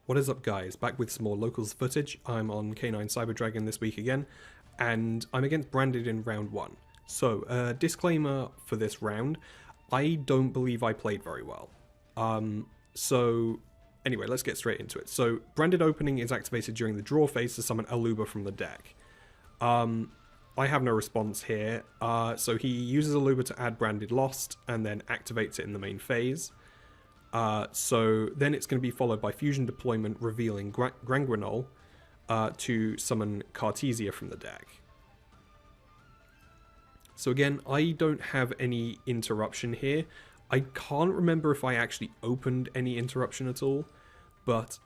What is up, guys? Back with some more locals footage. I'm on K9 Cyber Dragon this week again, and I'm against Branded in round 1. So, disclaimer for this round, I don't believe I played very well. Anyway, let's get straight into it. So, Branded Opening is activated during the draw phase to summon Aluba from the deck. I have no response here, so he uses Aluba to add Branded Lost, and then activates it in the main phase. So then it's going to be followed by Fusion Deployment revealing Grangrenol to summon Cartesia from the deck. So again, I don't have any interruption here. I can't remember if I actually opened any interruption at all, but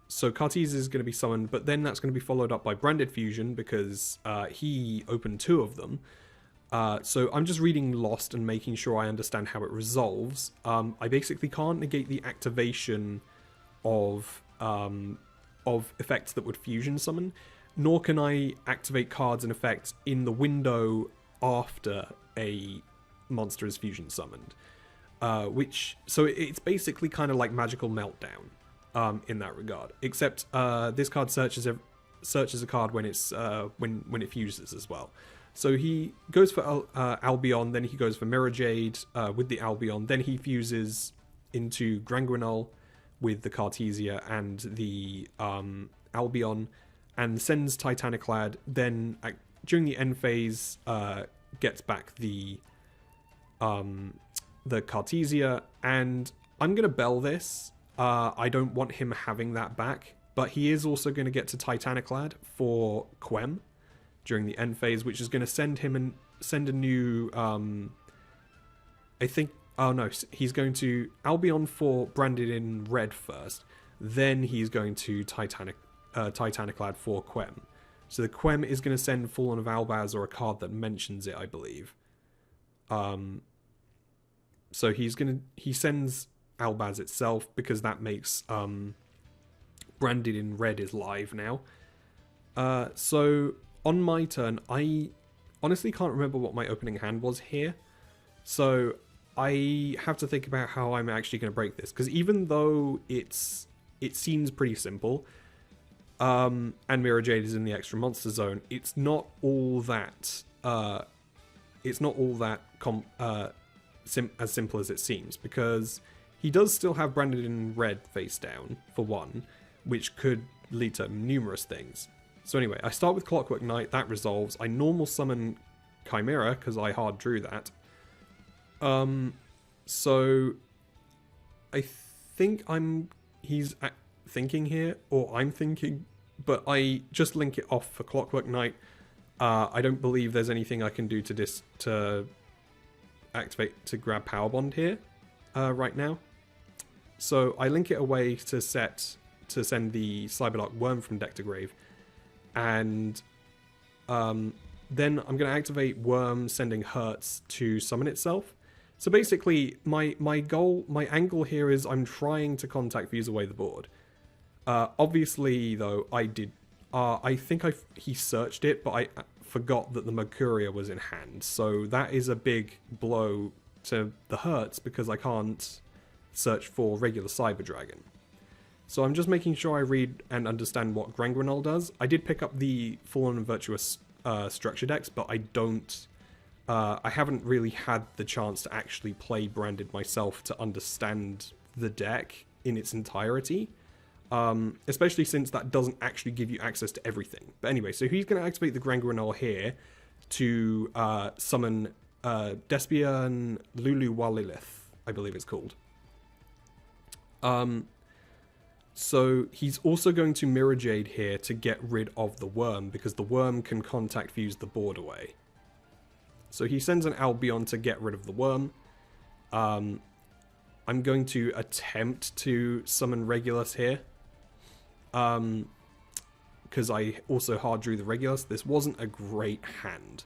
so Cartesia is going to be summoned, but then that's going to be followed up by Branded Fusion because he opened 2 of them. So I'm just reading Lost and making sure I understand how it resolves. I basically can't negate the activation of effects that would fusion summon, nor can I activate cards and effects in the window after a monster is fusion summoned. So it's basically kind of like Magical Meltdown in that regard, except this card searches a card when it's when it fuses as well. So he goes for Albion, then he goes for Mirror Jade with the Albion, then he fuses into Grangrenol with the Cartesia and the Albion, and sends Titaniclad, then during the end phase gets back the Cartesia, and I'm going to Bell this. I don't want him having that back, but he is also going to get to Titaniclad for Quem during the end phase, which is going to send a new he's going to Albion for Branded in red first, then he's going to Titaniclad for Quem. So the Quem is going to send Fallen of Albaz, or a card that mentions it, I believe. So he sends Albaz itself because that makes Branded in red is live now. So on my turn, I honestly can't remember what my opening hand was here. So I have to think about how I'm actually going to break this. Because even though it seems pretty simple, and Mirror Jade is in the extra monster zone, it's not all that as simple as it seems. Because he does still have Branded in red face down, for one, which could lead to numerous things. So anyway, I start with Clockwork Knight, that resolves. I normal summon Chimera, because I hard drew that. So I think he's thinking here, or I'm thinking, but I just link it off for Clockwork Knight. I don't believe there's anything I can do to activate, to grab Power Bond here, right now. So I link it away to send the Cyberdark Worm from deck to grave. And then I'm going to activate Worm, sending Hertz to summon itself. So basically, my angle here is I'm trying to contact fuse away the board. Obviously, though, I think he searched it, but I forgot that the Mercuria was in hand. So that is a big blow to the Hertz, because I can't search for regular Cyber Dragon. So I'm just making sure I read and understand what Grangrenol does. I did pick up the Fallen and Virtuous structure decks, but I haven't really had the chance to actually play Branded myself to understand the deck in its entirety. Especially since that doesn't actually give you access to everything. But anyway, so he's going to activate the Grangrenol here to summon Despian Lulu Walilith, I believe it's called. So he's also going to Mirror Jade here to get rid of the Worm, because the Worm can contact fuse the board away. So he sends an Albion to get rid of the Worm. I'm going to attempt to summon Regulus here, because I also hard drew the Regulus. This wasn't a great hand.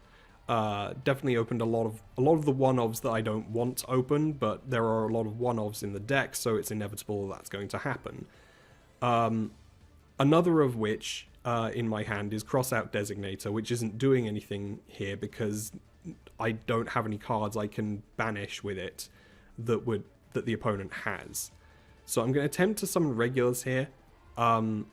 Definitely opened a lot of the one-ofs that I don't want to open, but there are a lot of one-ofs in the deck, so it's inevitable that's going to happen. Another of which in my hand is Crossout Designator, which isn't doing anything here because I don't have any cards I can banish with it that the opponent has. So I'm going to attempt to summon Regulus here. And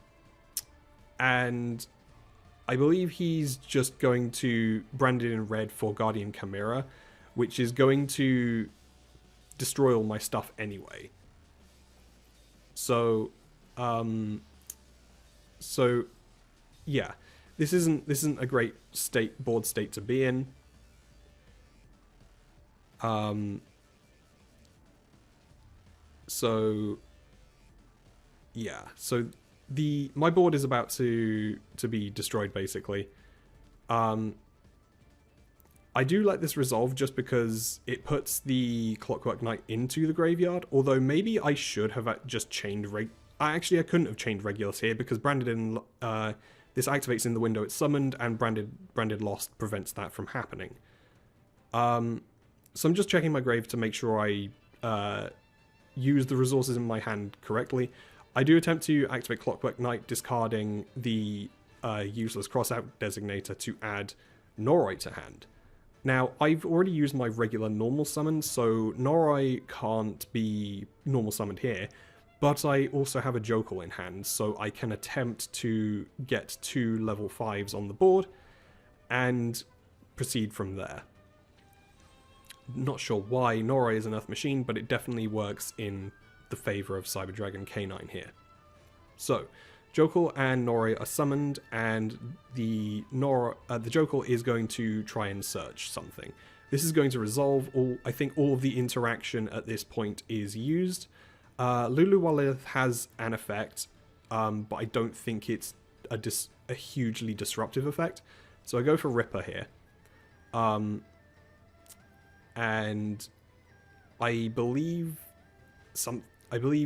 I believe he's just going to brand it in red for Guardian Chimera, which is going to destroy all my stuff anyway. So, yeah, this isn't a great board state to be in. So yeah, so my board is about to be destroyed basically. I do like this resolve just because it puts the Clockwork Knight into the graveyard, although maybe I should have just chained I couldn't have chained Regulus here because branded in this activates in the window it's summoned, and branded lost prevents that from happening. So I'm just checking my grave to make sure I use the resources in my hand correctly. I do attempt to activate Clockwork Knight, discarding the useless crossout designator to add Noroi to hand. Now, I've already used my regular normal summon, so Noroi can't be normal summoned here, but I also have a Jokal in hand, so I can attempt to get 2 level 5s on the board and proceed from there. Not sure why Noroi is an Earth Machine, but it definitely works in the favour of Cyber Dragon K9 here. So, Jokal and Noroi are summoned, and the Jokal is going to try and search something. This is going to resolve I think all of the interaction at this point is used. Lulu Walith has an effect, but I don't think it's a hugely disruptive effect. So I go for Ripper here. And I believe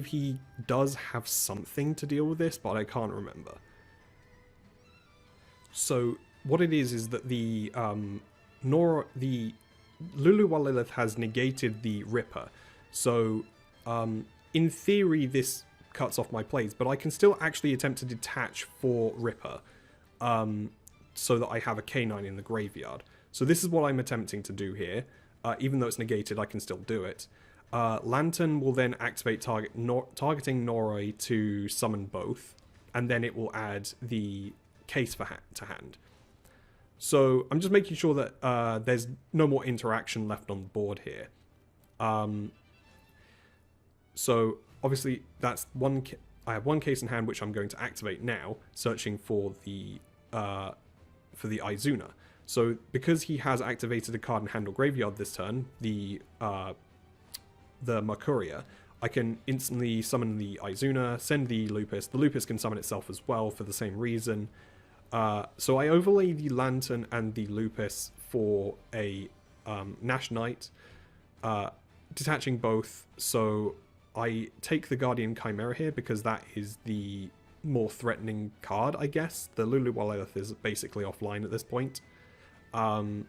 he does have something to deal with this, but I can't remember. So what it is that the Lulu Walith has negated the Ripper. So in theory this cuts off my plays, but I can still actually attempt to detach for Ripper, so that I have a K9 in the graveyard. So this is what I'm attempting to do here. Even though it's negated, I can still do it. Lantern will then activate targeting Noroi to summon both, and then it will add the case to hand. So I'm just making sure that there's no more interaction left on the board here. So obviously that's I have one case in hand which I'm going to activate now, searching for the Izuna. So because he has activated a card in hand or graveyard this turn, the Mercuria, I can instantly summon the Izuna, send the Lupus. The Lupus can summon itself as well for the same reason. So I overlay the Lantern and the Lupus for a Nash Knight, detaching both. So I take the Guardian Chimera here because that is the more threatening card, I guess. The Lulu Walith is basically offline at this point. I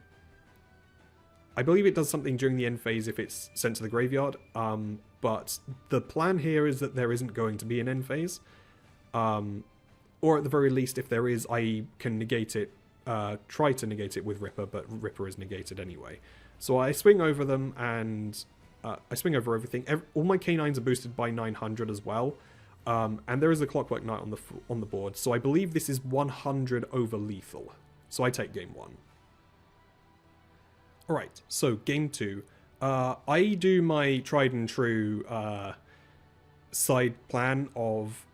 believe it does something during the end phase if it's sent to the graveyard, but the plan here is that there isn't going to be an end phase, or at the very least, if there is, I can negate it, try to negate it with Ripper, but Ripper is negated anyway. So I swing over them, and I swing over everything. All my K9s are boosted by 900 as well, and there is a Clockwork Knight on the board, so I believe this is 100 over lethal. So I take game 1. Alright, so game 2. I do my tried and true side plan of...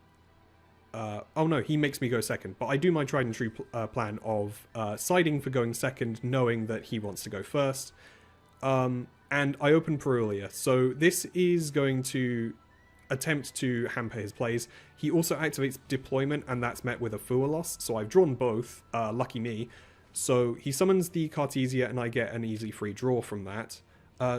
oh no, he makes me go second. But I do my tried and true plan of siding for going second, knowing that he wants to go first. And I open Perulia. So this is going to attempt to hamper his plays. He also activates deployment, and that's met with a Fua loss. So I've drawn both. Lucky me. So he summons the Cartesia, and I get an easy free draw from that.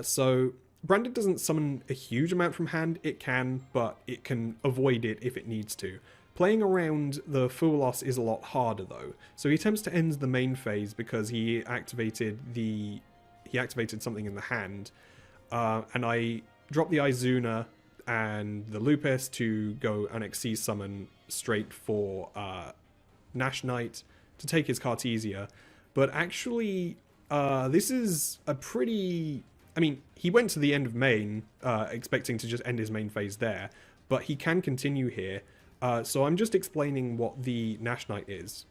So Branded doesn't summon a huge amount from hand. It can, but it can avoid it if it needs to. Playing around the Fua loss is a lot harder though. So he attempts to end the main phase because he activated something in the hand. And I drop the Izuna and the Lupus to go an Xyz summon straight for Nash Knight to take his Cartesia. But actually, this is a pretty... I mean, he went to the end of main, expecting to just end his main phase there, but he can continue here. So I'm just explaining what the Nash Knight is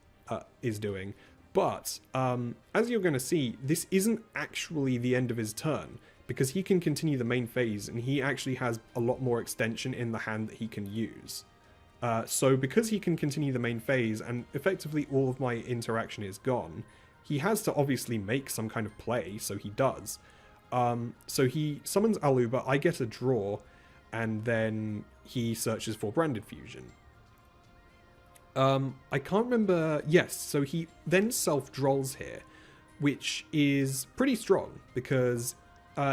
doing. But as you're going to see, this isn't actually the end of his turn, because he can continue the main phase, and he actually has a lot more extension in the hand that he can use. So because he can continue the main phase, and effectively all of my interaction is gone, he has to obviously make some kind of play, so he does. So he summons Aluba, I get a draw, and then he searches for Branded Fusion. I can't remember... Yes, so he then self-drolls here, which is pretty strong, because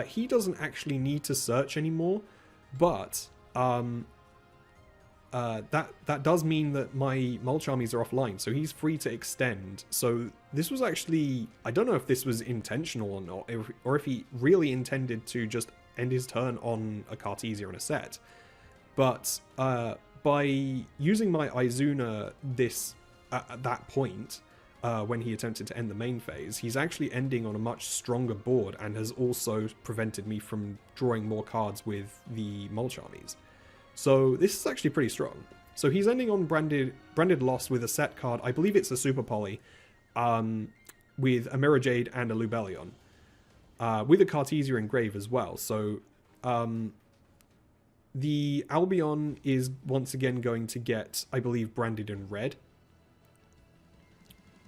he doesn't actually need to search anymore, but that does mean that my Mulch armies are offline, so he's free to extend. So this was actually... I don't know if this was intentional or not, or if he really intended to just end his turn on a Cartesia and a set. But by using my Izuna at that point, when he attempted to end the main phase, he's actually ending on a much stronger board and has also prevented me from drawing more cards with the Mulch armies. So this is actually pretty strong. So he's ending on Branded Loss with a set card. I believe it's a Super Poly, with a Mirror Jade and a Lubellion, with a Cartesia Engrave as well. So the Albion is once again going to get, I believe, branded in red.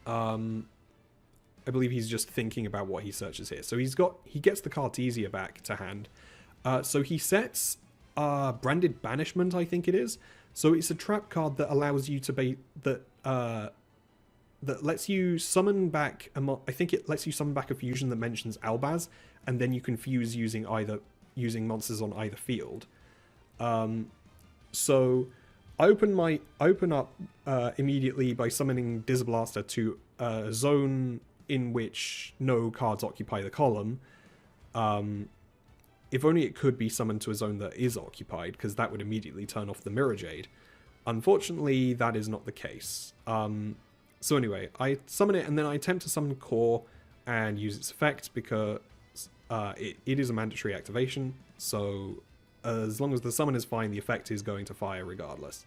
I believe he's just thinking about what he searches here. So he gets the Cartesia back to hand. So he sets Branded Banishment, I think it is. So it's a trap card that allows you to that lets you summon back I think it lets you summon back a fusion that mentions Albaz, and then you can fuse using monsters on either field. So I open up immediately by summoning Dizzblaster to a zone in which no cards occupy the column. If only it could be summoned to a zone that is occupied, because that would immediately turn off the Mirror Jade. Unfortunately, that is not the case. So anyway, I summon it, and then I attempt to summon Core and use its effect, because it is a mandatory activation, so as long as the summon is fine, the effect is going to fire regardless.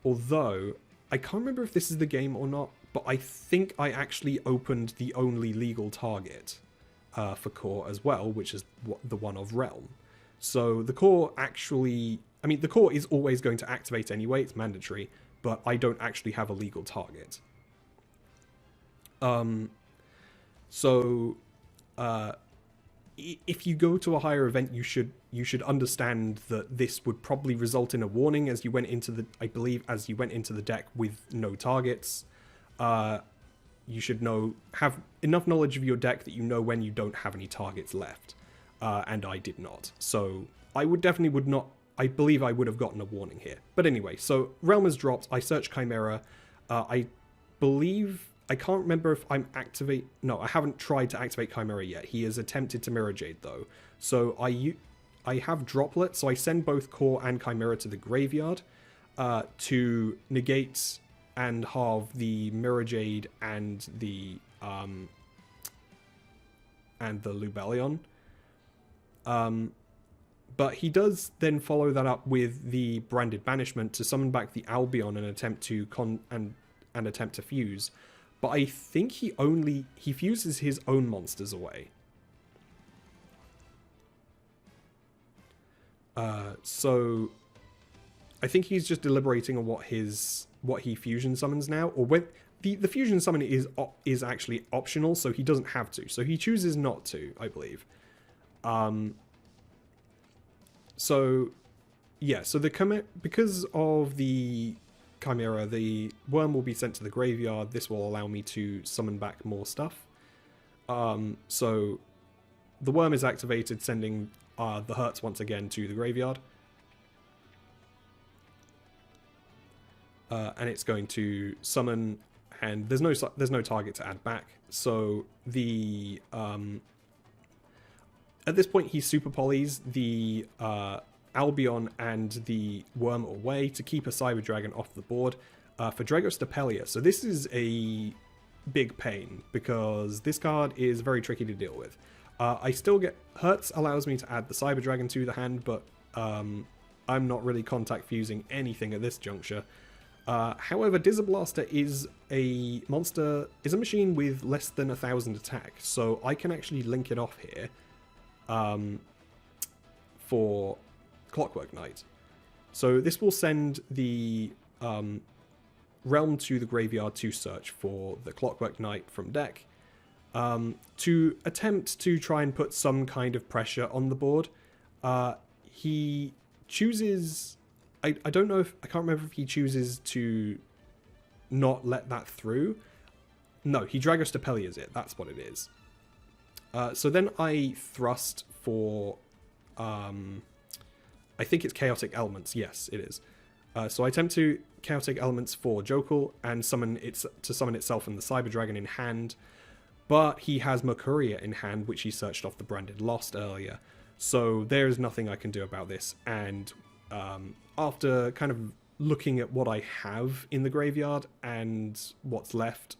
Although, I can't remember if this is the game or not, but I think I actually opened the only legal target for Core as well, which is the one of Realm. So the Core actually... I mean, the Core is always going to activate anyway, it's mandatory, but I don't actually have a legal target. If you go to a higher event, you should understand that this would probably result in a warning as you went into the... I believe as you went into the deck with no targets. You should have enough knowledge of your deck that you know when you don't have any targets left. And I did not. So I would not... I believe I would have gotten a warning here. But anyway, so Realm is dropped. I search Chimera. I believe... I can't remember if I'm activate... No, I haven't tried to activate Chimera yet. He has attempted to Mirror Jade, though. So I have Droplet, so I send both Core and Chimera to the graveyard to negate and halve the Mirror Jade and the Lubellion. But he does then follow that up with the Branded Banishment to summon back the Albion and attempt to attempt to fuse. But I think he fuses his own monsters away. So I think he's just deliberating on what he fusion summons now, or when the fusion summon is actually optional, so he doesn't have to. So he chooses not to, I believe. So yeah, so because of the Chimera, the Worm will be sent to the graveyard. This will allow me to summon back more stuff. So the Worm is activated, sending the Hurts once again to the graveyard. And it's going to summon, and there's no target to add back. So the at this point he super polys the Albion and the Worm away to keep a Cyber Dragon off the board for Dragos Stapelia. So this is a big pain because this card is very tricky to deal with. I still get... Hurts allows me to add the Cyber Dragon to the hand, but I'm not really contact fusing anything at this juncture. However, Dizzablaster is a machine with less than 1,000 attack, so I can actually link it off here for Clockwork Knight. So this will send the realm to the graveyard to search for the Clockwork Knight from deck, to attempt to try and put some kind of pressure on the board. He chooses... I don't know if... I can't remember if he chooses to not let that through. No, he Dragostapelias it. That's what it is. So then I thrust for... I think it's Chaotic Elements. Yes, it is. So I attempt to Chaotic Elements for Jokul and summon itself and the Cyber Dragon in hand. But he has Mercuria in hand, which he searched off the Branded Lost earlier. So there is nothing I can do about this. And after kind of looking at what I have in the graveyard and what's left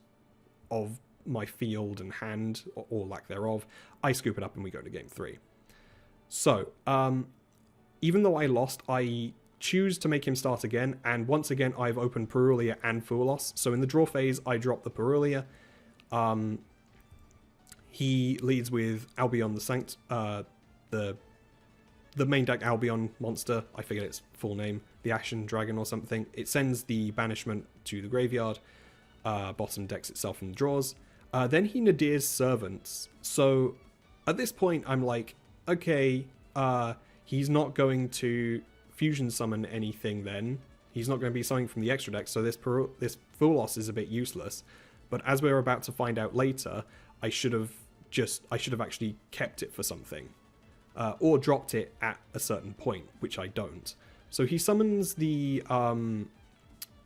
of my field and hand, or lack thereof, I scoop it up and we go to game 3. So, even though I lost, I choose to make him start again, and once again I've opened Perulia and Foolos. So in the draw phase, I drop the Perulia. He leads with Albion the main deck Albion monster, I forget its full name, the Ashen Dragon or something. It sends the banishment to the graveyard, bottom decks itself and draws. Then he Nadir's Servants. So at this point I'm like, okay, he's not going to fusion summon anything then. He's not going to be summoning from the extra deck, so this Foolos is a bit useless. But as we're about to find out later, I should have actually kept it for something. Or dropped it at a certain point, which I don't. So he summons the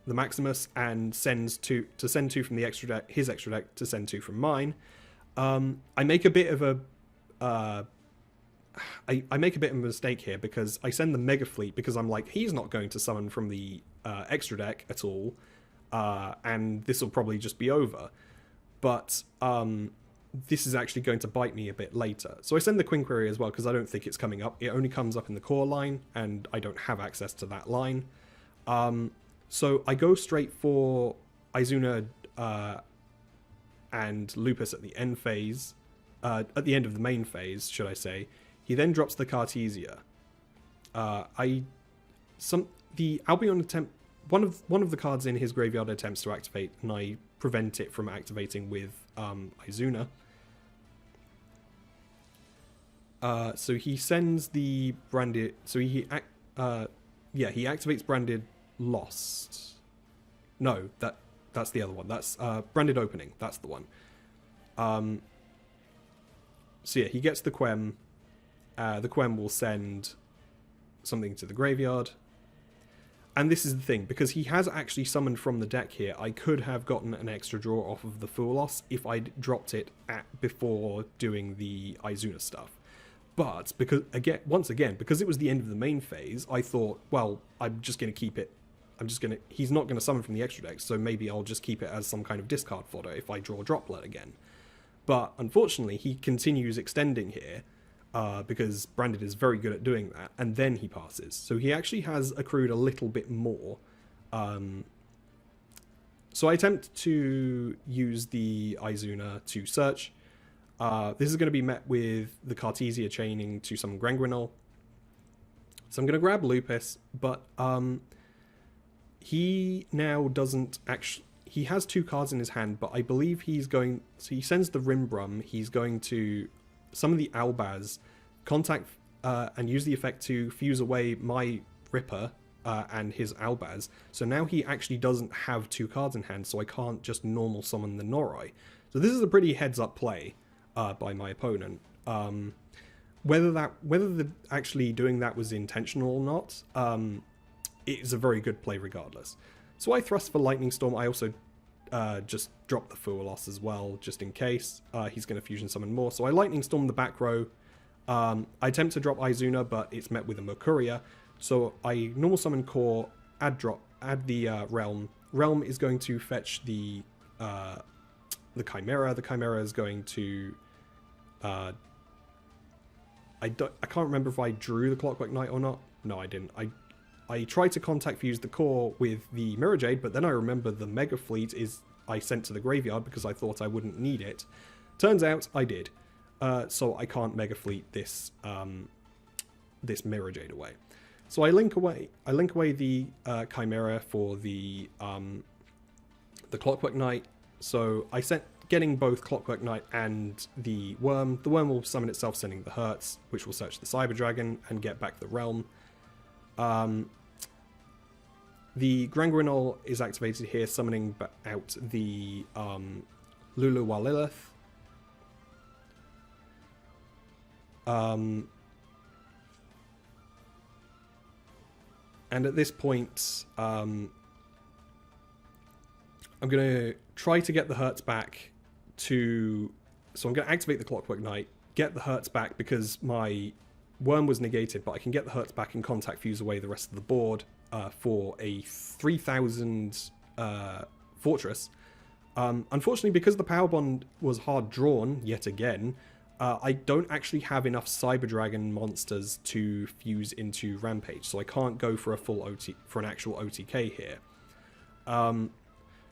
Maximus and sends to send 2 from the extra deck, his extra deck to send 2 from mine. I make a bit of a I make a bit of a mistake here because I send the Mega Fleet because I'm like, he's not going to summon from the extra deck at all, and this will probably just be over. But this is actually going to bite me a bit later. So I send the Quinquery as well because I don't think it's coming up. It only comes up in the core line, and I don't have access to that line. So I go straight for Izuna and Lupus at the end phase, at the end of the main phase, should I say. He then drops the Cartesia. The Albion attempt, one of the cards in his graveyard attempts to activate, and I prevent it from activating with Izuna. So he sends the Branded... So he activates Branded Lost. No, that's the other one. That's Branded Opening. That's the one. So yeah, he gets the Quem. The Quem will send something to the graveyard. And this is the thing, because he has actually summoned from the deck here, I could have gotten an extra draw off of the Foolos if I'd dropped it before doing the Izuna stuff. But once again, because it was the end of the main phase, I thought, well, I'm just going to keep it. He's not going to summon from the extra deck, so maybe I'll just keep it as some kind of discard fodder if I draw Droplet again. But unfortunately, he continues extending here, because Branded is very good at doing that, and then he passes. So he actually has accrued a little bit more. So I attempt to use the Izuna to search. This is going to be met with the Cartesia chaining to some Grenguinol. So I'm going to grab Lupus, but he now doesn't actually... He has 2 cards in his hand, but I believe he's going... So he sends the Rimbrum. He's going to summon the Albaz, contact and use the effect to fuse away my Ripper and his Albaz. So now he actually doesn't have 2 cards in hand, so I can't just normal summon the Noroi. So this is a pretty heads-up play by my opponent. Whether actually doing that was intentional or not, it is a very good play regardless. So I thrust for Lightning Storm. I also just drop the Foolos as well, just in case. He's going to fusion summon more. So I Lightning Storm the back row. I attempt to drop Izuna, but it's met with a Mercuria. So I normal summon Core, add the Realm. Realm is going to fetch the Chimera. The Chimera is going to... I can't remember if I drew the Clockwork Knight or not. No, I didn't. I tried to contact fuse the core with the Mirror Jade, but then I remember the Mega Fleet I sent to the graveyard because I thought I wouldn't need it. Turns out I did. So I can't Mega Fleet this this Mirror Jade away. So I link away the Chimera for the Clockwork Knight. So I sent getting both Clockwork Knight and the Worm. The Worm will summon itself, sending the Hertz, which will search the Cyber Dragon and get back the Realm. The Grangrinol is activated here, summoning out the Lulu Lilith. And at this point, I'm going to try to get the Hertz back to... So I'm going to activate the Clockwork Knight, get the Hertz back because my Worm was negated, but I can get the Hertz back and contact fuse away the rest of the board for a 3,000 fortress. Unfortunately, because the Power Bond was hard drawn yet again, I don't actually have enough Cyber Dragon monsters to fuse into Rampage, so I can't go for a full for an actual OTK here.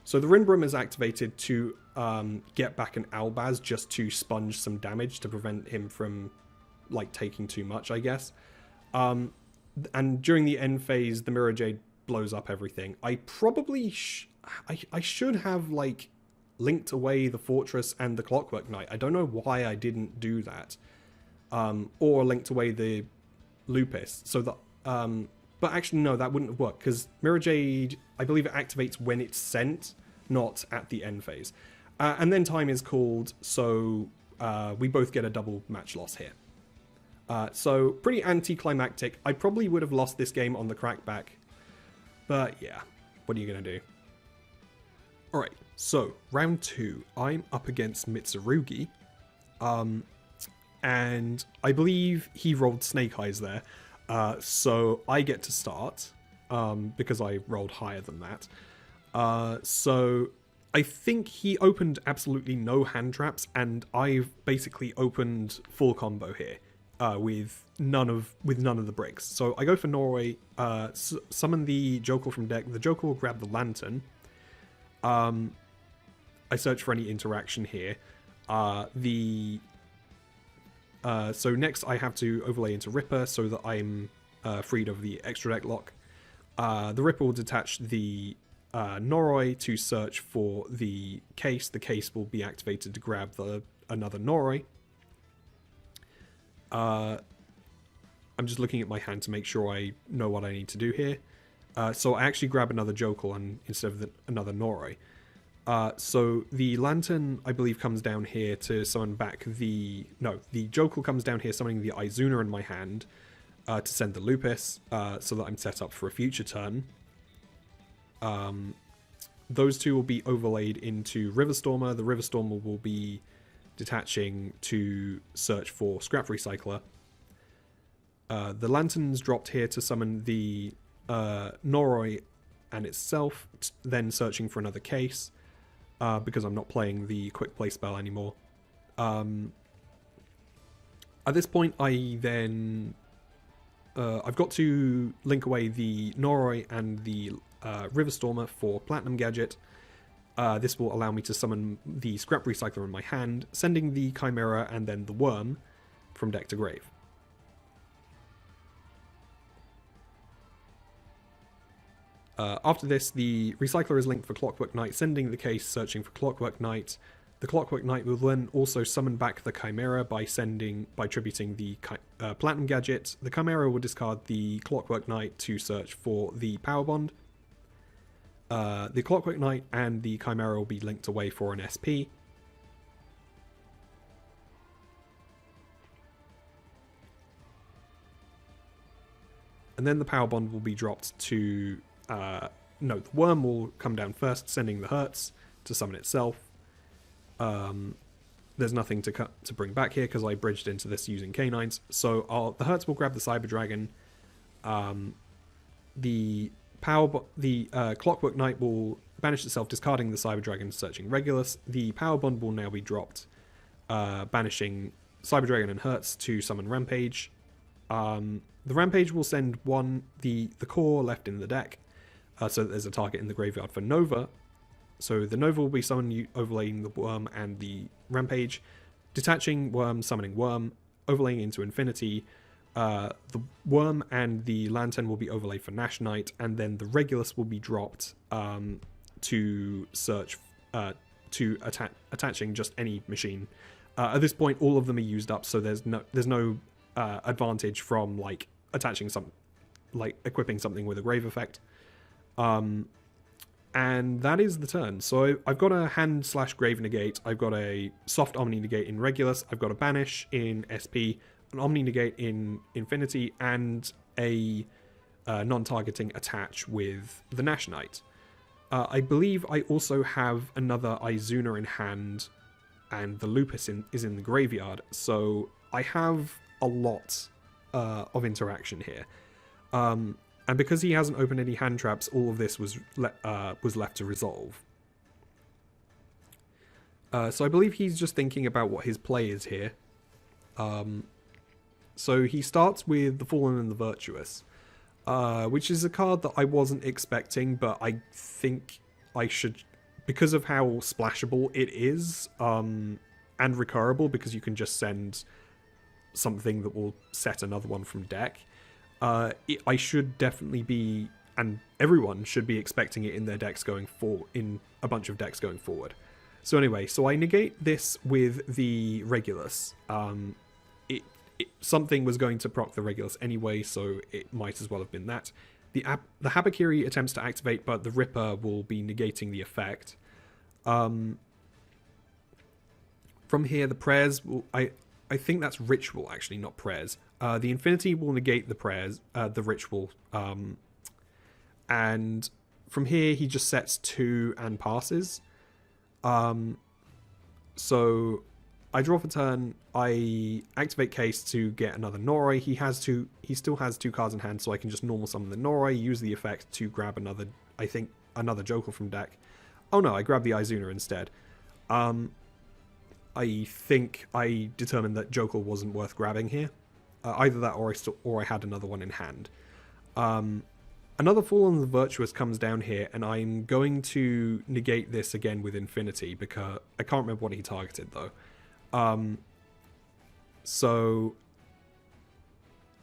So the Rinbrum is activated to get back an Albaz just to sponge some damage to prevent him from taking too much, I guess. And during the end phase, the Mirror Jade blows up everything. I probably I should have linked away the Fortress and the Clockwork Knight. I don't know why I didn't do that. Or linked away the Lupus. So that but actually no, that wouldn't have worked because Mirror Jade, I believe it activates when it's sent, not at the end phase. And then time is called, so we both get a double match loss here. So pretty anticlimactic. I probably would have lost this game on the crackback. But yeah, what are you going to do? Alright, so round 2. I'm up against Mitsurugi. And I believe he rolled Snake Eyes there. So I get to start because I rolled higher than that. So I think he opened absolutely no hand traps, and I've basically opened full combo here. With none of the bricks. So I go for Norway, summon the Joker from deck. The Joker will grab the Lantern. I search for any interaction here. So next I have to overlay into Ripper so that I'm freed of the extra deck lock. The Ripper will detach the Noroi to search for the case. The case will be activated to grab another Noroi. I'm just looking at my hand to make sure I know what I need to do here. So I actually grab another Jokel instead of another Noroi. So the Lantern, I believe, comes down here to summon back the Jokel comes down here summoning the Izuna in my hand to send the Lupus so that I'm set up for a future turn. Those two will be overlaid into Riverstormer. The Riverstormer will be detaching to search for Scrap Recycler. The Lantern's dropped here to summon the Noroi and itself, then searching for another case because I'm not playing the quick play spell anymore. At this point, I've got to link away the Noroi and the Riverstormer for Platinum Gadget. This will allow me to summon the Scrap Recycler in my hand, sending the Chimera and then the Worm from deck to grave. After this, the Recycler is linked for Clockwork Knight, sending the case, searching for Clockwork Knight. The Clockwork Knight will then also summon back the Chimera by tributing the Platinum Gadget. The Chimera will discard the Clockwork Knight to search for the Power Bond. The Clockwork Knight and the Chimera will be linked away for an SP. And then the Power Bond will be dropped to... the Worm will come down first, sending the Hertz to summon itself. There's nothing to bring back here because I bridged into this using Canines. So the Hertz will grab the Cyber Dragon. The Clockwork Knight will banish itself, discarding the Cyber Dragon, searching Regulus. The Power Bond will now be dropped, banishing Cyber Dragon and Hertz to summon Rampage. The Rampage will send the core left in the deck, so that there's a target in the graveyard for Nova. So the Nova will be summoned overlaying the Worm and the Rampage, detaching Worm, summoning Worm, overlaying into Infinity. The Worm and the Lantern will be overlaid for Nash Knight, and then the Regulus will be dropped to search to attaching just any machine. At this point, all of them are used up, so there's no advantage from like attaching equipping something with a grave effect. And that is the turn. So I've got a hand/grave negate, I've got a soft Omni negate in Regulus, I've got a banish in SP, an Omni negate in Infinity, and a non-targeting attach with the Nash Knight. I believe I also have another Izuna in hand, and the Lupus is in the graveyard, so I have a lot of interaction here. And because he hasn't opened any hand traps, all of this was left to resolve. So I believe he's just thinking about what his play is here. So he starts with the Fallen and the Virtuous, which is a card that I wasn't expecting, but I think I should, because of how splashable it is, and recurable, because you can just send something that will set another one from deck. I should definitely be, and everyone should be expecting it in their decks going forward, in a bunch of decks going forward. So anyway, so I negate this with the Regulus. Something was going to proc the Regulus anyway, so it might as well have been that. The Habakiri attempts to activate, but the Ripper will be negating the effect. From here, the prayers will... I think that's ritual, actually, not prayers. The Infinity will negate the prayers, the ritual. And from here, he just sets 2 and passes. So I draw for turn. I activate Case to get another Noroi. He still has 2 cards in hand, so I can just normal summon the Noroi, use the effect to grab another Joker from deck. Oh no, I grab the Izuna instead. I think I determined that Joker wasn't worth grabbing here. Either that or I had another one in hand. Another Fallen the Virtuous comes down here, and I'm going to negate this again with Infinity, because I can't remember what he targeted though. So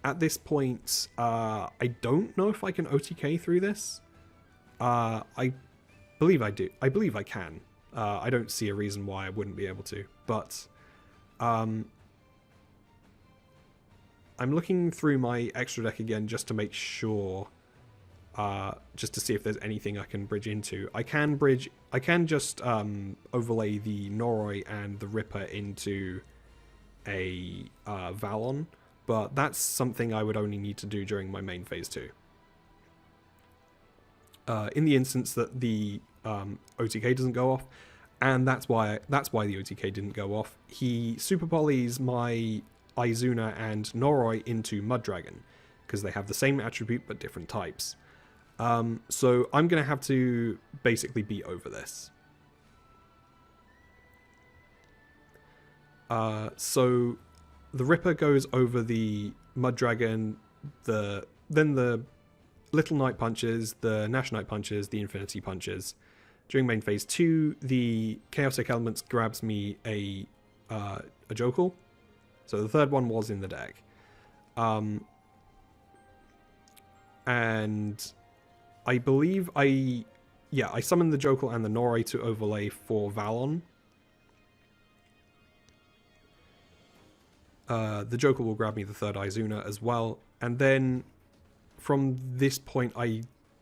at this point, I don't know if I can OTK through this. I believe I do. I believe I can. I don't see a reason why I wouldn't be able to, but I'm looking through my extra deck again just to make sure, just to see if there's anything I can bridge into. I can just overlay the Noroi and the Ripper into a Valon, but that's something I would only need to do during my main phase 2. In the instance that the OTK doesn't go off, and that's why the OTK didn't go off. He super polys my Izuna and Noroi into Muddragon, because they have the same attribute but different types. So I'm going to have to basically be over this. So the Ripper goes over the Muddragon, then the Little Knight punches, the Nash Knight punches, the Infinity punches. During main phase 2, the Chaotic Elements grabs me a Jokul. So the third one was in the deck. And I believe I summoned the Jokul and the Noroi to overlay for Valon. The Jokul will grab me the third Izuna as well. And then from this point,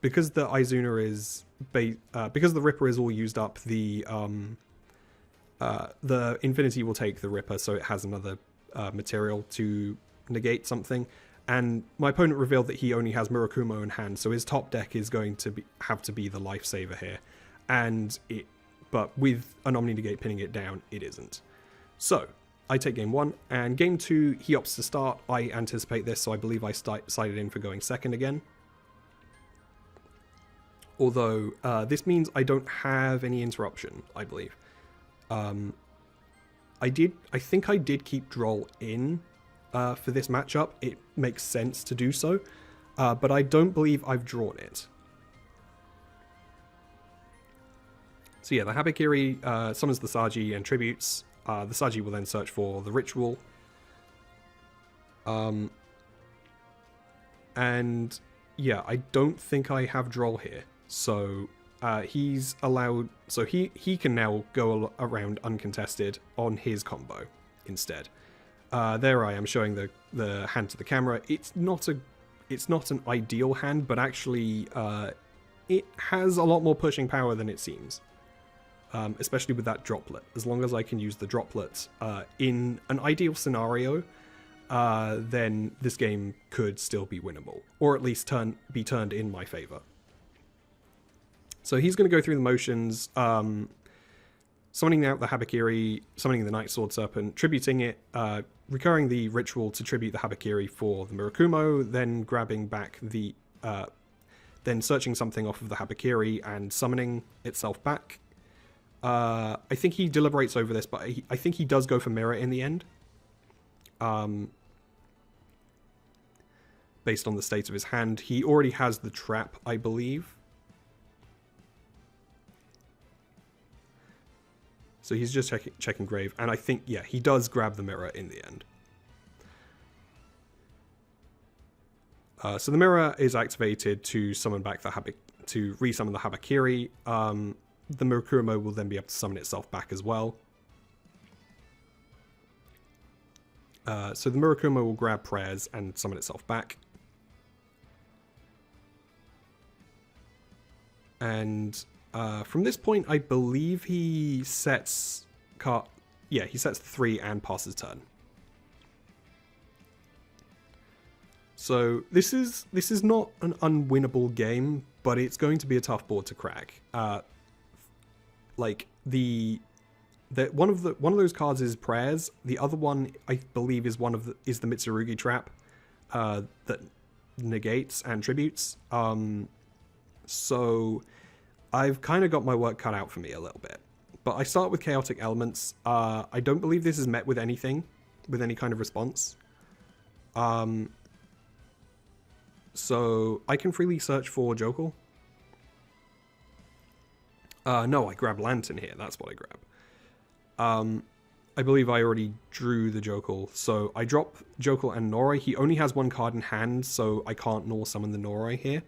because the Izuna is because the Ripper is all used up, the Infinity will take the Ripper, so it has another material to negate something. And my opponent revealed that he only has Murakumo in hand, so his top deck is going to have to be the Lifesaver here. But with an Omni Negate pinning it down, it isn't. So I take game 1, and game 2 he opts to start. I anticipate this, so I believe I sided in for going second again. Although this means I don't have any interruption, I believe. I think I did keep Droll in, for this matchup, it makes sense to do so. But I don't believe I've drawn it. So yeah, the Habakiri summons the Saji and tributes. The Saji will then search for the ritual. And yeah, I don't think I have Droll here. So he's allowed... So he can now go around uncontested on his combo instead. There I am showing the hand to the camera. It's not an ideal hand, but actually it has a lot more pushing power than it seems. Especially with that droplet. As long as I can use the droplet in an ideal scenario, then this game could still be winnable, or at least be turned in my favor. So he's going to go through the motions, summoning out the Habakiri, summoning the Night Sword Serpent, tributing it, recurring the ritual to tribute the Habakiri for the Murakumo, then grabbing back the, then searching something off of the Habakiri and summoning itself back. I think he deliberates over this, but I think he does go for Mirror in the end. Based on the state of his hand. He already has the trap, I believe. So he's just checking Grave, and I think, yeah, he does grab the Mirror in the end. So the Mirror is activated to summon back the to resummon the Habakiri. The Murakumo will then be able to summon itself back as well. So the Murakumo will grab prayers and summon itself back. And from this point, I believe he sets... he sets 3 and passes turn. So this is not an unwinnable game, but it's going to be a tough board to crack. Like one of those cards is prayers. The other one, I believe, is the Mitsurugi trap that negates and tributes. So I've kind of got my work cut out for me a little bit. But I start with chaotic elements. I don't believe this is met with any kind of response. So I can freely search for Jokul. No, I grab Lantern here. That's what I grab. I believe I already drew the Jokul. So I drop Jokul and Noroi. He only has 1 card in hand, so I can't Nor summon the Noroi here.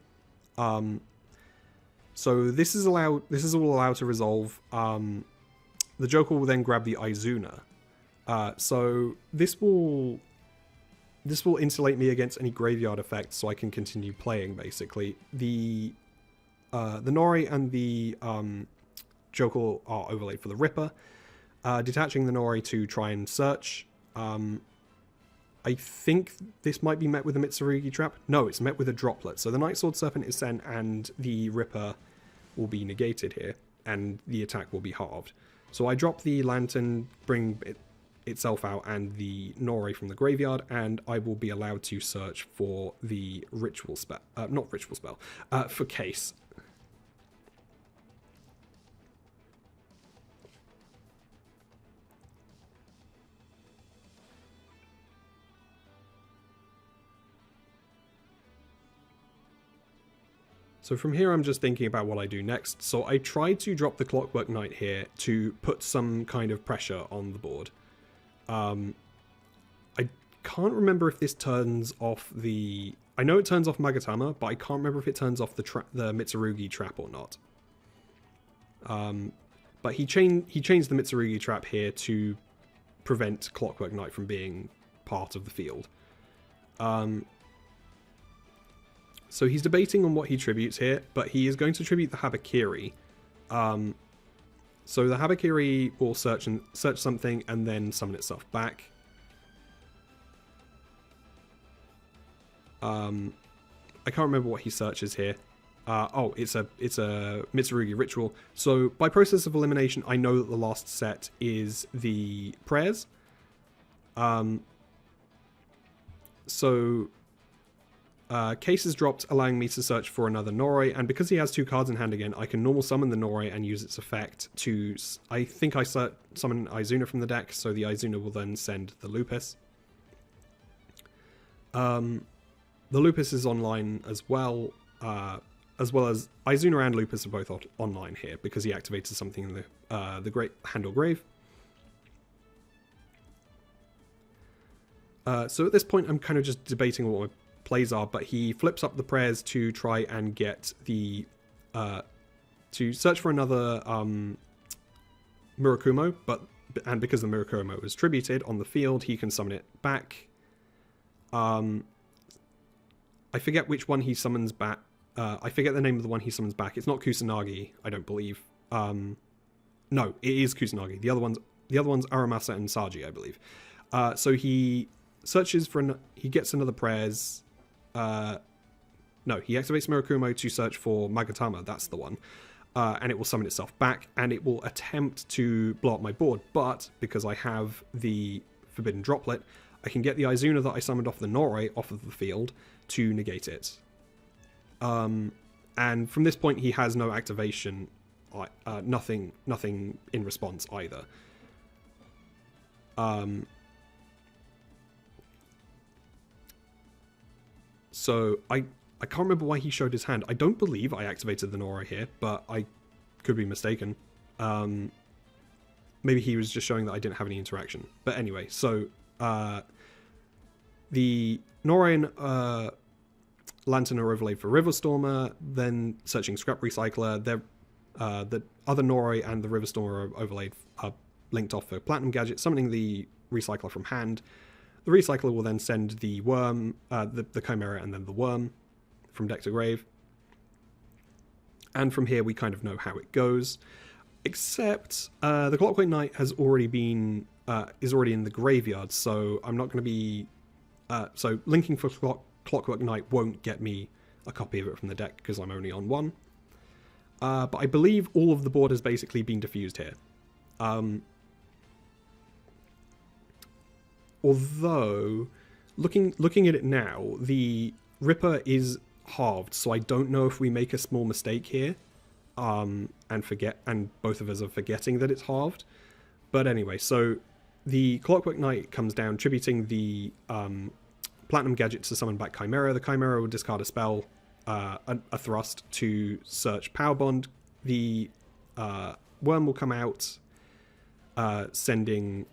So this is all allowed to resolve. The Jokul will then grab the Izuna. So this will insulate me against any graveyard effects, so I can continue playing. Basically, the Noroi and the Jokul are overlaid for the Ripper. Detaching the Noroi to try and search. I think this might be met with a Mitsurugi trap. No, it's met with a droplet. So the Night Sword Serpent is sent, and the Ripper will be negated here, and the attack will be halved. So I drop the Lantern, bring itself out, and the Noroi from the graveyard, and I will be allowed to search for the Ritual Spell. Not Ritual Spell. For Case. So from here, I'm just thinking about what I do next. So I tried to drop the Clockwork Knight here to put some kind of pressure on the board. I can't remember if this turns off the... I know it turns off Magatama, but I can't remember if it turns off the Mitsurugi trap or not. But he changed the Mitsurugi trap here to prevent Clockwork Knight from being part of the field. So he's debating on what he tributes here, but he is going to tribute the Habakiri. So the Habakiri will search something and then summon itself back. I can't remember what he searches here. Oh, it's a Mitsurugi ritual. So by process of elimination, I know that the last set is the prayers. Case is dropped, allowing me to search for another Noroi, and because he has 2 cards in hand again, I can normal summon the Noroi and use its effect to... I think I summon Izuna from the deck, so the Izuna will then send the Lupus. The Lupus is online as well as Izuna and Lupus are both online here because he activated something in the Great Handle Grave. So at this point, I'm kind of just debating what my plays are, but he flips up the prayers to try and get the to search for another Murakumo, and because the Murakumo is tributed on the field, he can summon it back. I forget which one he summons back. I forget the name of the one he summons back. It's not Kusanagi, I don't believe. No, it is Kusanagi. The other ones Aramasa and Saji, I believe. So he searches for he gets another prayers. No, he activates Murakumo to search for Magatama. That's the one. And it will summon itself back, and it will attempt to blow up my board. But because I have the Forbidden Droplet, I can get the Izuna that I summoned off the Noroi off of the field to negate it. And from this point, he has no activation, nothing in response either. So I can't remember why he showed his hand. I don't believe I activated the Noroi here, but I could be mistaken. Maybe he was just showing that I didn't have any interaction. But anyway, so the Noroi and Lantern are overlaid for Riverstormer, then searching Scrap Recycler. The other Noroi and the Riverstormer are overlaid, linked off for Platinum Gadget, summoning the Recycler from hand. The Recycler will then send the Worm, the Chimera, and then the Worm from deck to grave. And from here, we kind of know how it goes. Except the Clockwork Knight has already been is already in the graveyard, so I'm not going to be. So linking for Clockwork Knight won't get me a copy of it from the deck because I'm only on one. But I believe all of the board has basically been diffused here. Although, looking at it now, the Ripper is halved, so I don't know if we make a small mistake here, and both of us are forgetting that it's halved. But anyway, so the Clockwork Knight comes down, tributing the Platinum Gadget to summon back Chimera. The Chimera will discard a spell, a thrust, to search Power Bond. The Worm will come out, sending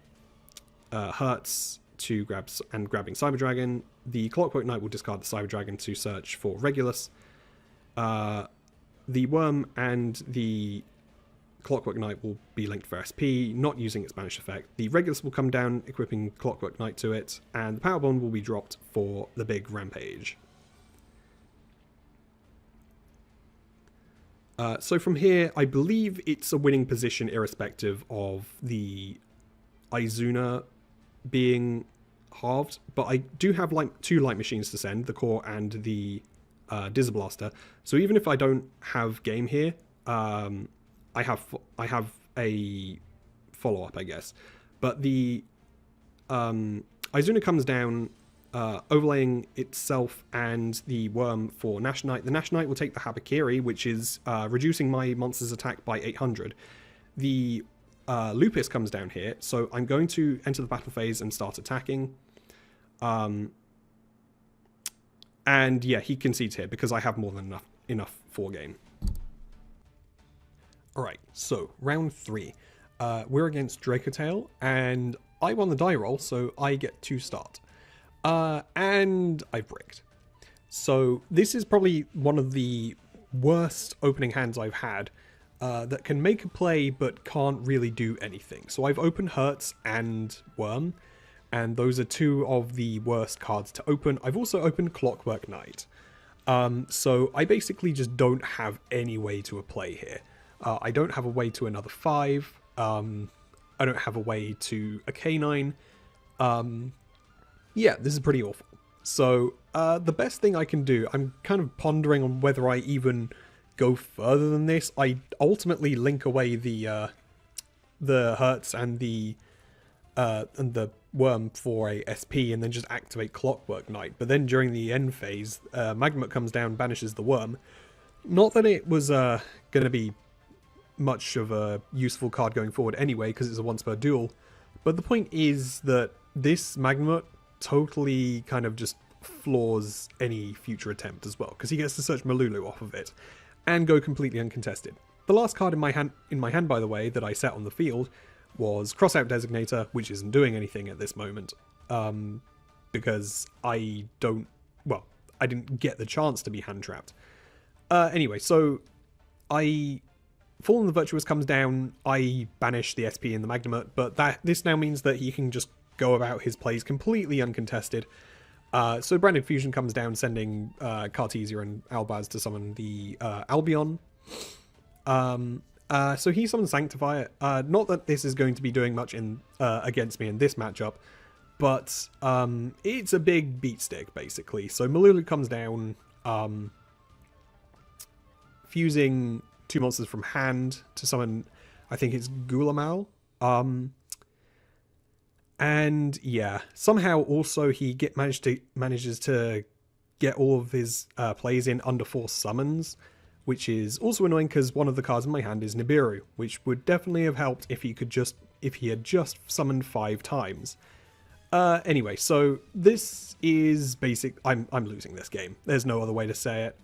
Hertz to grabbing Cyber Dragon. The Clockwork Knight will discard the Cyber Dragon to search for Regulus. The Worm and the Clockwork Knight will be linked for SP, not using its banish effect. The Regulus will come down, equipping Clockwork Knight to it, and the Power Bond will be dropped for the big Rampage. So from here, I believe it's a winning position irrespective of the Izuna being halved, but I do have two light machines to send, the Core and the Dizzablaster. So even if I don't have game here, I have a follow-up, I guess. But the Izuna comes down, overlaying itself and the Worm for Nash Knight. The Nash Knight will take the Habakiri, which is reducing my monster's attack by 800. The Lupus comes down here, so I'm going to enter the battle phase and start attacking. And yeah, he concedes here because I have more than enough for game. Alright, so round 3. We're against Dracotail, and I won the die roll, so I get to start. And I've bricked. So this is probably one of the worst opening hands I've had. That can make a play but can't really do anything. So I've opened Hertz and Worm, and those are two of the worst cards to open. I've also opened Clockwork Knight. So I basically just don't have any way to a play here. I don't have a way to another 5. I don't have a way to a K9. Yeah, this is pretty awful. So the best thing I can do, I'm kind of pondering on whether I even go further than this. I ultimately link away the Hertz and the Worm for a SP and then just activate Clockwork Knight. But then during the end phase, Magmut comes down, banishes the Worm. Not that it was going to be much of a useful card going forward anyway, because it's a once per duel. But the point is that this Magmut totally kind of just floors any future attempt as well, because he gets to search Malulu off of it and go completely uncontested. The last card in my hand, by the way, that I set on the field was Crossout Designator, which isn't doing anything at this moment, because I didn't get the chance to be hand trapped. Anyway, so Fallen the Virtuous comes down, I banish the SP in the Magnamut, but this now means that he can just go about his plays completely uncontested. So Branded Fusion comes down, sending Cartesia and Albaz to summon the Albion. So he summons Sanctifier. Not that this is going to be doing much against me in this matchup, but it's a big beat stick, basically. So Malulu comes down, fusing 2 monsters from hand to summon, I think it's Gulamal. And yeah, somehow also he manages to get all of his plays in under 4 summons, which is also annoying because one of the cards in my hand is Nibiru, which would definitely have helped if he had just summoned 5 times. Anyway, so this is basic. I'm losing this game. There's no other way to say it.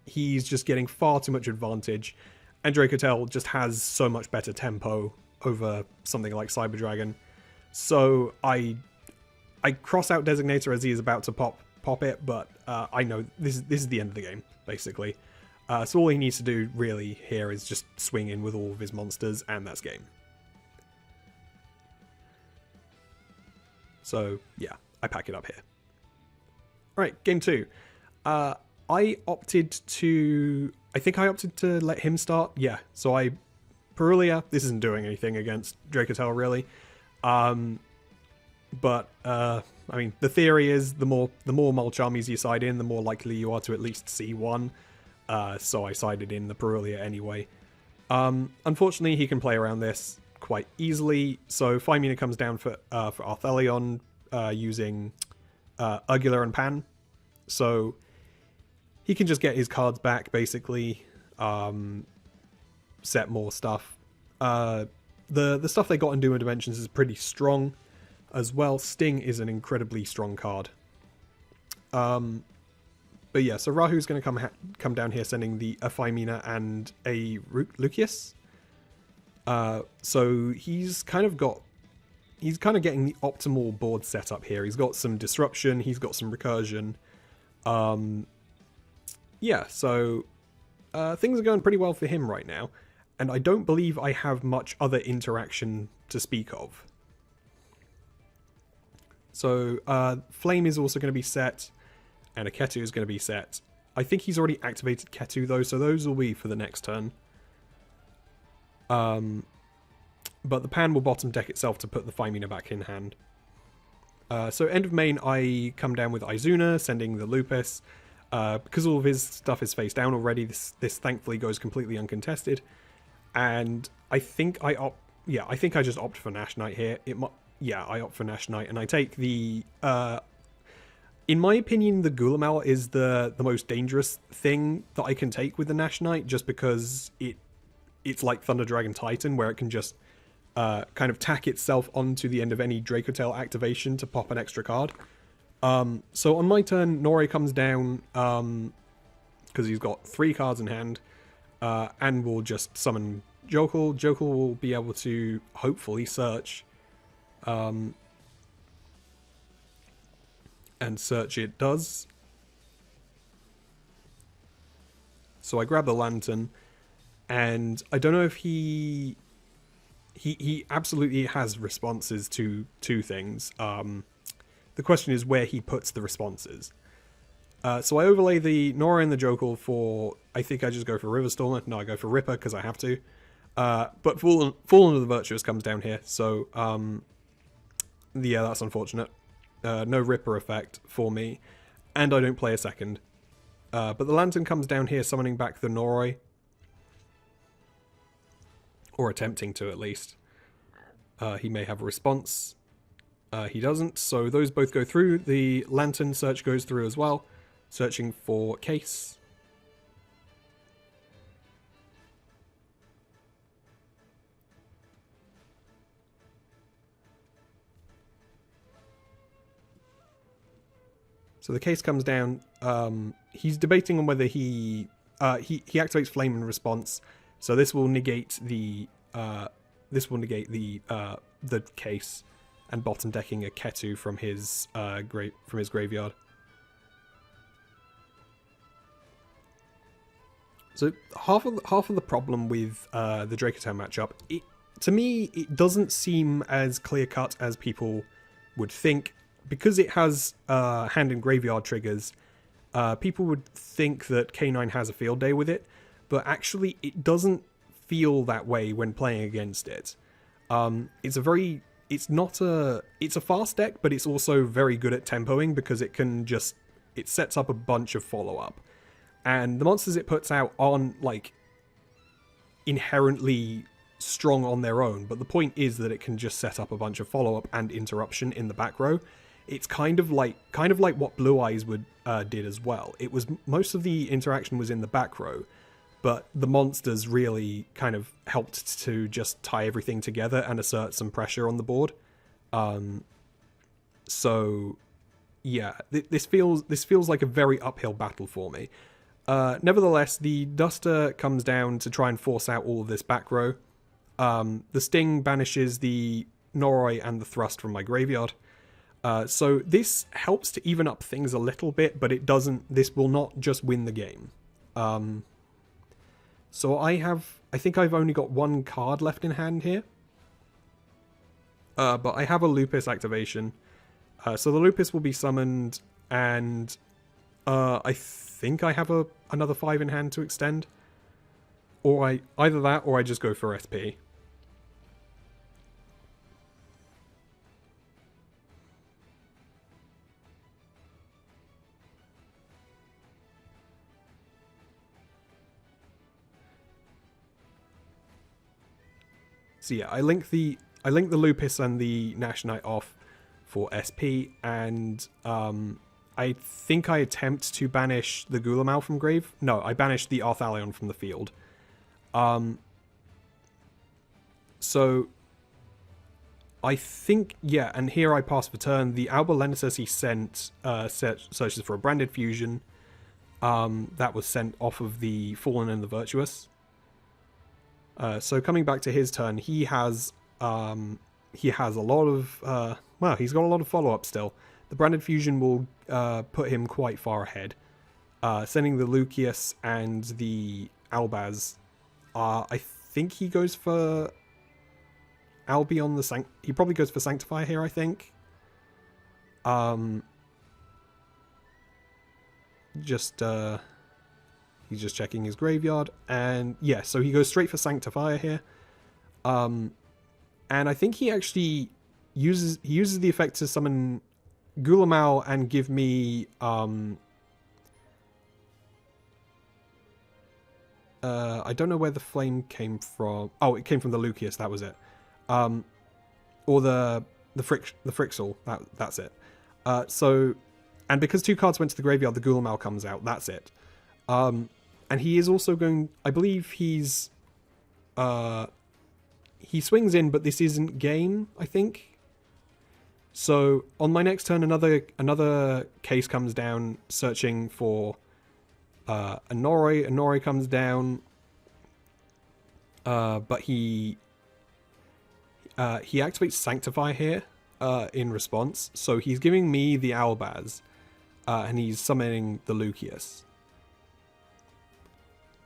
He's just getting far too much advantage, and Dracotel just has so much better tempo over something like Cyber Dragon. So I cross out Designator as he is about to pop it, but I know this is the end of the game, basically. So all he needs to do really here is just swing in with all of his monsters, and that's game. So yeah, I pack it up here. Alright, game 2. I opted to let him start. Yeah, so Perulia, this isn't doing anything against Dracotel, really. But I mean, the theory is the more Mulcharmies you side in, the more likely you are to at least see one. So I sided in the Perulia anyway. Unfortunately, he can play around this quite easily. So Phymina comes down for Arthelion using Ugula and Pan. So he can just get his cards back, basically, set more stuff. The stuff they got in Doom Dimensions is pretty strong as well. Sting is an incredibly strong card. But yeah, so Rahu's going to come down here, sending a Phymina and a Lucius. So he's kind of getting the optimal board setup here. He's got some disruption, he's got some recursion. Yeah, so things are going pretty well for him right now, and I don't believe I have much other interaction to speak of. So Flame is also going to be set, and a Ketu is going to be set. I think he's already activated Ketu though, so those will be for the next turn. But the Pan will bottom deck itself to put the Phymina back in hand. So end of main, I come down with Izuna, sending the Lupus. Because all of his stuff is face down already, this thankfully goes completely uncontested. And I think I just opt for Nash Knight here. I opt for Nash Knight, and I take the... in my opinion, the Gulamal is the most dangerous thing that I can take with the Nash Knight, just because it's like Thunder Dragon Titan, where it can just kind of tack itself onto the end of any Dracotel activation to pop an extra card. So on my turn, Nore comes down, because he's got 3 cards in hand, and will just summon Jokul. Jokul will be able to hopefully search, and search it does. So I grab the Lantern, and I don't know if he absolutely has responses to 2 things. The question is where he puts the responses. So I overlay the Nora and the Jokul for... I think I just go for Riverstormer. No, I go for Ripper because I have to. But Fallen of the Virtuous comes down here. So, yeah, that's unfortunate. No Ripper effect for me. And I don't play a second. But the Lantern comes down here, summoning back the Noroi. Or attempting to, at least. He may have a response. He doesn't, so those both go through. The Lantern search goes through as well, searching for Case. So the case comes down. He's debating on whether he activates Flame in response. So this will negate the the case, and bottom decking a Ketu from his graveyard. So half of the problem with the Dracotel matchup, to me, it doesn't seem as clear cut as people would think, because it has hand and graveyard triggers. People would think that K9 has a field day with it, but actually it doesn't feel that way when playing against it. It's a fast deck, but it's also very good at tempoing, because it sets up a bunch of follow-up. And the monsters it puts out aren't, like, inherently strong on their own, but the point is that it can just set up a bunch of follow-up and interruption in the back row. It's kind of like what Blue Eyes did as well. It was, most of the interaction was in the back row, but the monsters really kind of helped to just tie everything together and assert some pressure on the board. So yeah, this feels like a very uphill battle for me. Nevertheless, the Duster comes down to try and force out all of this back row. The Sting banishes the Noroi and the Thrust from my graveyard. So this helps to even up things a little bit, but this will not just win the game. So I think I've only got one card left in hand here. But I have a Lupus activation. So the Lupus will be summoned, and I think I have another 5 in hand to extend. Or either that, or I just go for SP. So yeah, I link the Lupus and the Nash Knight off for SP, and I think I attempt to banish the Gulamau from grave. No, I banished the Arthalion from the field. So I think, yeah, and here I pass for turn. The Alba Lenesis he sent searches for a Branded Fusion. That was sent off of the Fallen and the Virtuous. So coming back to his turn, he has a lot of he's got a lot of follow-up still. The Branded Fusion will put him quite far ahead. Sending the Lucius and the Albaz. I think he goes for Albion he probably goes for Sanctifier here, I think. He's just checking his graveyard, and yeah, so he goes straight for Sanctifier here. And I think he actually uses the effect to summon Gulamau and give me I don't know where the flame came from. Oh, it came from the Lucius, that was it. Or the Frixel, that's it. So, and because 2 cards went to the graveyard, the Gulamau comes out, that's it. And he is also going, I believe he swings in, but this isn't game, I think. So on my next turn, another case comes down searching for a Noroi. A Noroi comes down, but he activates Sanctify here in response. So he's giving me the Albaz, and he's summoning the Lucius.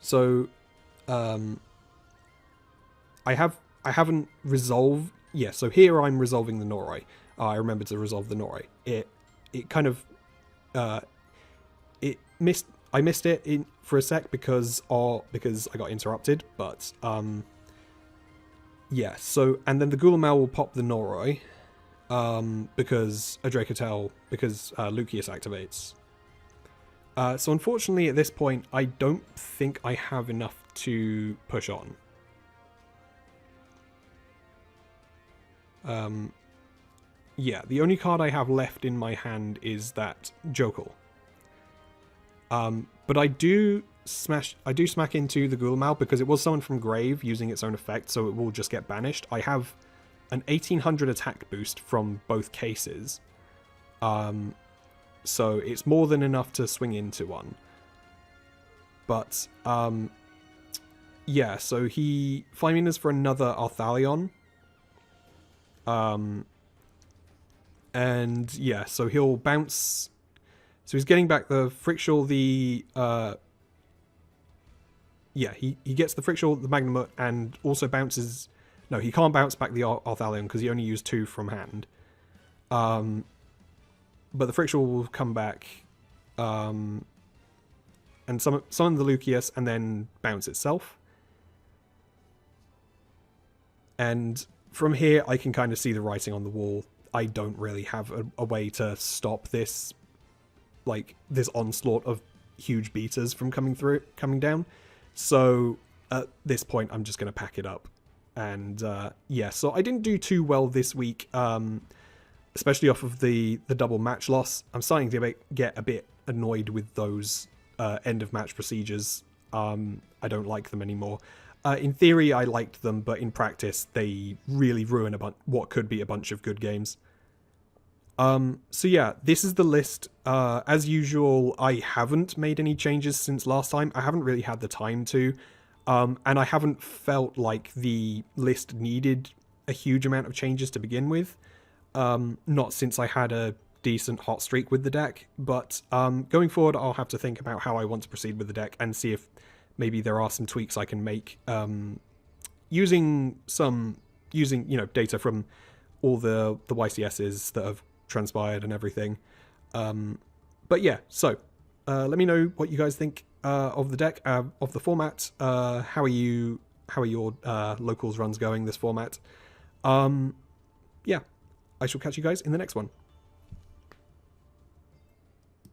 So I haven't resolved. Yeah, so here I'm resolving the Noroi. I remember to resolve the Noroi. It kind of I missed it for a sec because I got interrupted, but yeah, so and then the Gulamau will pop the Noroi because a Dracotel, because Lucius activates. So unfortunately at this point I don't think I have enough to push on. Yeah, the only card I have left in my hand is that Jokul. But I do smack into the Gulamau because it was summoned from grave using its own effect, so it will just get banished. I have an 1800 attack boost from both cases. so it's more than enough to swing into one. But yeah, so 5 minutes for another Arthalion. And yeah, so he'll bounce. So he's getting back the Frickshall, yeah, he gets the Frickshall, the Magnamut, and also bounces. No, he can't bounce back the Arthalion because he only used 2 from hand. But the Frickshall will come back, and summon the Lucius, and then bounce itself. And from here, I can kind of see the writing on the wall. I don't really have a way to stop this, like, this onslaught of huge beaters from coming down. So at this point, I'm just going to pack it up. And yeah, so I didn't do too well this week, especially off of the double match loss. I'm starting to get a bit annoyed with those end of match procedures. I don't like them anymore. In theory, I liked them, but in practice, they really ruin what could be a bunch of good games. So yeah, this is the list. As usual, I haven't made any changes since last time. I haven't really had the time to. And I haven't felt like the list needed a huge amount of changes to begin with. Not since I had a decent hot streak with the deck. But going forward, I'll have to think about how I want to proceed with the deck and see if maybe there are some tweaks I can make using data from all the YCSs that have transpired and everything. But yeah, so let me know what you guys think of the deck, of the format. How are your locals runs going this format? Yeah, I shall catch you guys in the next one.